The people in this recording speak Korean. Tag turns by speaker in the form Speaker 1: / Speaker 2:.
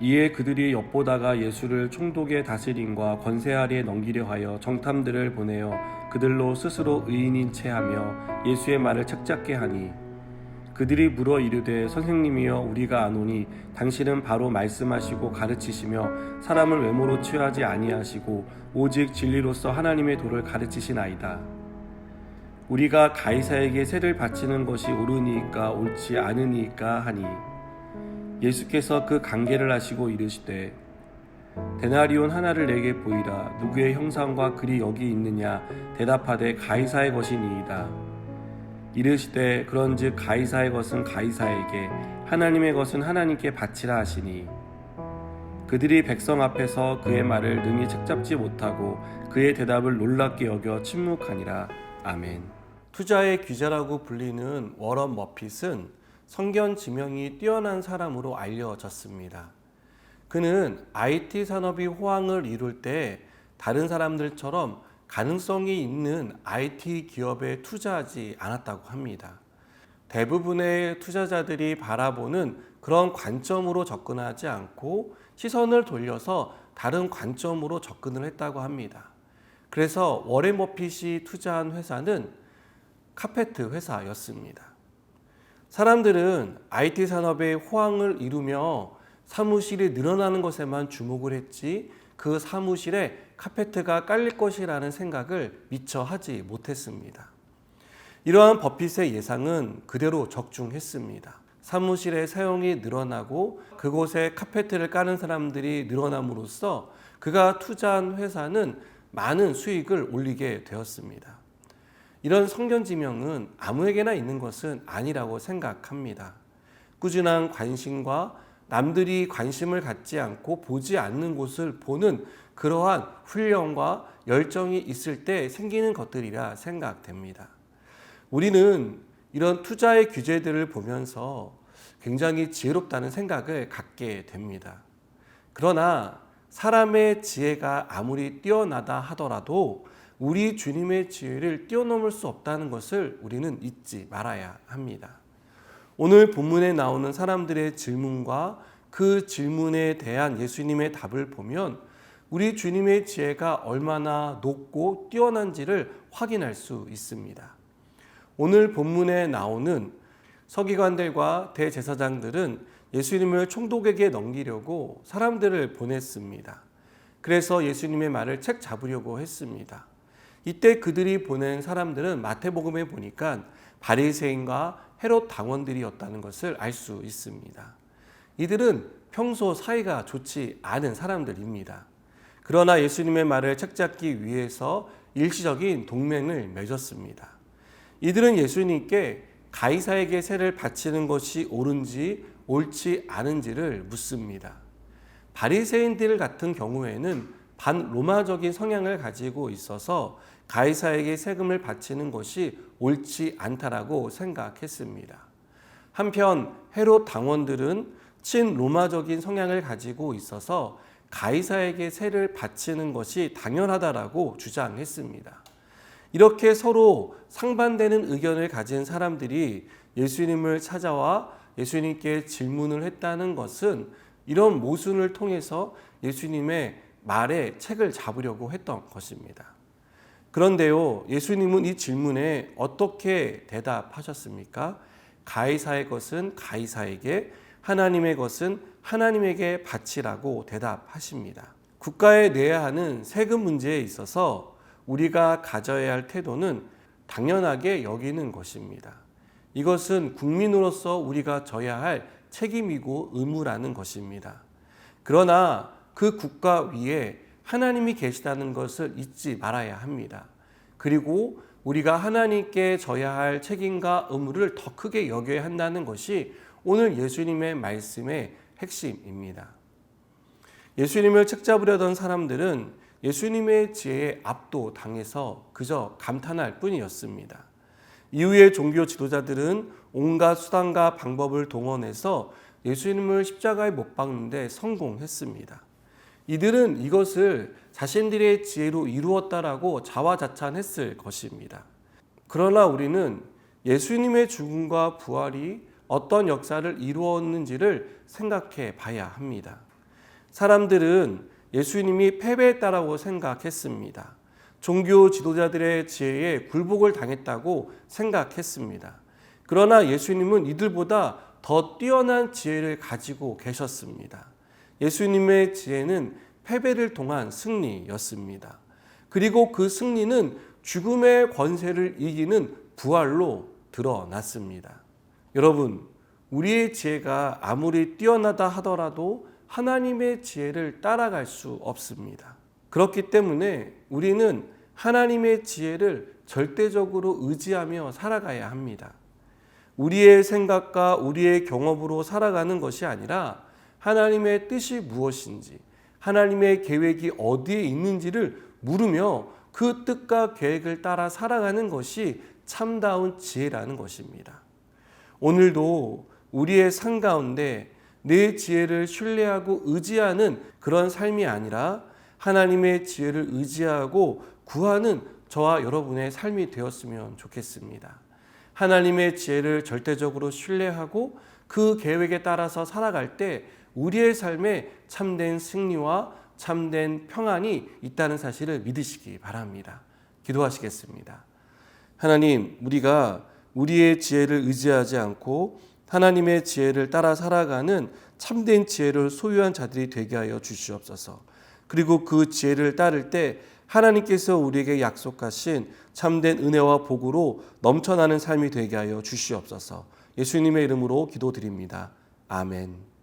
Speaker 1: 이에 그들이 엿보다가 예수를 총독의 다스림과 권세 아래에 넘기려 하여 정탐들을 보내어 그들로 스스로 의인인 채 하며 예수의 말을 책잡게 하니, 그들이 물어 이르되 선생님이여 우리가 아노니 당신은 바로 말씀하시고 가르치시며 사람을 외모로 취하지 아니하시고 오직 진리로서 하나님의 도를 가르치시나이다. 우리가 가이사에게 세를 바치는 것이 옳으니까 옳지 않으니까 하니, 예수께서 그 관계를 하시고 이르시되 데나리온 하나를 내게 보이라. 누구의 형상과 글이 여기 있느냐? 대답하되 가이사의 것이니이다. 이르시되 그런즉 가이사의 것은 가이사에게, 하나님의 것은 하나님께 바치라 하시니, 그들이 백성 앞에서 그의 말을 능히 책잡지 못하고 그의 대답을 놀랍게 여겨 침묵하니라. 아멘. 투자의 귀재라고 불리는 워런 머핏은 성견 지명이 뛰어난 사람으로 알려졌습니다. 그는 IT 산업이 호황을 이룰 때 다른 사람들처럼 가능성이 있는 IT 기업에 투자하지 않았다고 합니다. 대부분의 투자자들이 바라보는 그런 관점으로 접근하지 않고 시선을 돌려서 다른 관점으로 접근을 했다고 합니다. 그래서 워렌 버핏이 투자한 회사는 카페트 회사였습니다. 사람들은 IT 산업의 호황을 이루며 사무실이 늘어나는 것에만 주목을 했지, 그 사무실에 카페트가 깔릴 것이라는 생각을 미처 하지 못했습니다. 이러한 버핏의 예상은 그대로 적중했습니다. 사무실의 사용이 늘어나고 그곳에 카페트를 까는 사람들이 늘어남으로써 그가 투자한 회사는 많은 수익을 올리게 되었습니다. 이런 성견지명은 아무에게나 있는 것은 아니라고 생각합니다. 꾸준한 관심과 남들이 관심을 갖지 않고 보지 않는 곳을 보는 그러한 훈련과 열정이 있을 때 생기는 것들이라 생각됩니다. 우리는 이런 투자의 규제들을 보면서 굉장히 지혜롭다는 생각을 갖게 됩니다. 그러나 사람의 지혜가 아무리 뛰어나다 하더라도 우리 주님의 지혜를 뛰어넘을 수 없다는 것을 우리는 잊지 말아야 합니다. 오늘 본문에 나오는 사람들의 질문과 그 질문에 대한 예수님의 답을 보면 우리 주님의 지혜가 얼마나 높고 뛰어난지를 확인할 수 있습니다. 오늘 본문에 나오는 서기관들과 대제사장들은 예수님을 총독에게 넘기려고 사람들을 보냈습니다. 그래서 예수님의 말을 책 잡으려고 했습니다. 이때 그들이 보낸 사람들은 마태복음에 보니까 바리새인과 헤롯 당원들이었다는 것을 알 수 있습니다. 이들은 평소 사이가 좋지 않은 사람들입니다. 그러나 예수님의 말을 책잡기 위해서 일시적인 동맹을 맺었습니다. 이들은 예수님께 가이사에게 세를 바치는 것이 옳은지 옳지 않은지를 묻습니다. 바리새인들 같은 경우에는 반로마적인 성향을 가지고 있어서 가이사에게 세금을 바치는 것이 옳지 않다라고 생각했습니다. 한편 헤롯 당원들은 친로마적인 성향을 가지고 있어서 가이사에게 세를 바치는 것이 당연하다라고 주장했습니다. 이렇게 서로 상반되는 의견을 가진 사람들이 예수님을 찾아와 예수님께 질문을 했다는 것은 이런 모순을 통해서 예수님의 말에 책을 잡으려고 했던 것입니다. 그런데요, 예수님은 이 질문에 어떻게 대답하셨습니까? 가이사의 것은 가이사에게, 하나님의 것은 하나님에게 바치라고 대답하십니다. 국가에 내야 하는 세금 문제에 있어서 우리가 가져야 할 태도는 당연하게 여기는 것입니다. 이것은 국민으로서 우리가 져야 할 책임이고 의무라는 것입니다. 그러나 그 국가 위에 하나님이 계시다는 것을 잊지 말아야 합니다. 그리고 우리가 하나님께 져야 할 책임과 의무를 더 크게 여겨야 한다는 것이 오늘 예수님의 말씀의 핵심입니다. 예수님을 책잡으려던 사람들은 예수님의 지혜에 압도당해서 그저 감탄할 뿐이었습니다. 이후의 종교 지도자들은 온갖 수단과 방법을 동원해서 예수님을 십자가에 못 박는 데 성공했습니다. 이들은 이것을 자신들의 지혜로 이루었다라고 자화자찬했을 것입니다. 그러나 우리는 예수님의 죽음과 부활이 어떤 역사를 이루었는지를 생각해 봐야 합니다. 사람들은 예수님이 패배했다라고 생각했습니다. 종교 지도자들의 지혜에 굴복을 당했다고 생각했습니다. 그러나 예수님은 이들보다 더 뛰어난 지혜를 가지고 계셨습니다. 예수님의 지혜는 패배를 통한 승리였습니다. 그리고 그 승리는 죽음의 권세를 이기는 부활로 드러났습니다. 여러분, 우리의 지혜가 아무리 뛰어나다 하더라도 하나님의 지혜를 따라갈 수 없습니다. 그렇기 때문에 우리는 하나님의 지혜를 절대적으로 의지하며 살아가야 합니다. 우리의 생각과 우리의 경험으로 살아가는 것이 아니라 하나님의 뜻이 무엇인지, 하나님의 계획이 어디에 있는지를 물으며 그 뜻과 계획을 따라 살아가는 것이 참다운 지혜라는 것입니다. 오늘도 우리의 삶 가운데 내 지혜를 신뢰하고 의지하는 그런 삶이 아니라 하나님의 지혜를 의지하고 구하는 저와 여러분의 삶이 되었으면 좋겠습니다. 하나님의 지혜를 절대적으로 신뢰하고 그 계획에 따라서 살아갈 때 우리의 삶에 참된 승리와 참된 평안이 있다는 사실을 믿으시기 바랍니다. 기도하시겠습니다. 하나님, 우리가 우리의 지혜를 의지하지 않고 하나님의 지혜를 따라 살아가는 참된 지혜를 소유한 자들이 되게 하여 주시옵소서. 그리고 그 지혜를 따를 때 하나님께서 우리에게 약속하신 참된 은혜와 복으로 넘쳐나는 삶이 되게 하여 주시옵소서. 예수님의 이름으로 기도드립니다. 아멘.